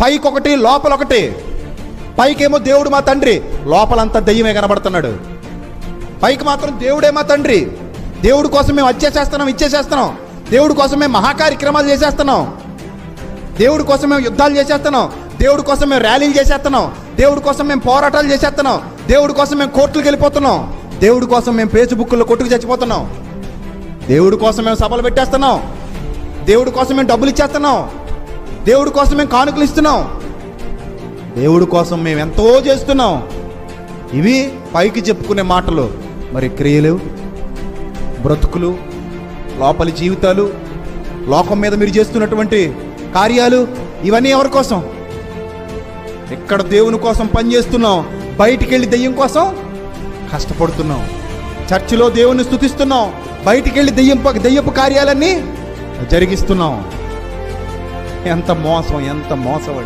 పైకొకటి లోపలొకటి. పైకేమో దేవుడు మా తండ్రి, లోపలంతా దెయ్యమే కనబడుతున్నాడు. పైకి మాత్రం దేవుడే మా తండ్రి, దేవుడి కోసం మేము ఇచ్చేసేస్తున్నాం, దేవుడి కోసం మేము మహాకార్యక్రమాలు చేసేస్తున్నాం, దేవుడి కోసం మేము యుద్ధాలు చేసేస్తున్నాం, దేవుడి కోసం మేము ర్యాలీలు చేసేస్తున్నాం, దేవుడి కోసం మేము పోరాటాలు చేసేస్తున్నాం, దేవుడి కోసం మేము కోర్టులకు వెళ్ళిపోతున్నాం, దేవుడి కోసం మేము ఫేస్బుక్లో కొట్టుకు చచ్చిపోతున్నాం, దేవుడి కోసం మేము సభలు పెట్టేస్తున్నాం, దేవుడి కోసం మేము డబ్బులు ఇచ్చేస్తున్నాం, దేవుడి కోసం మేము కానుకలు ఇస్తున్నాం, దేవుడి కోసం మేము ఎంతో చేస్తున్నాం. ఇవి పైకి చెప్పుకునే మాటలు. మరి క్రియలు, బ్రతుకులు, లోపలి జీవితాలు, లోకం మీద మీరు చేస్తున్నటువంటి కార్యాలు, ఇవన్నీ ఎవరి కోసం? ఇక్కడ దేవుని కోసం పనిచేస్తున్నాం, బయటికి వెళ్ళి దెయ్యం కోసం కష్టపడుతున్నాం. చర్చిలో దేవుని స్తుతిస్తున్నాం, బయటికి వెళ్ళి దెయ్యపు కార్యాలన్నీ జరిగిస్తున్నాం. ఎంత మోసం, ఎంత మోసం.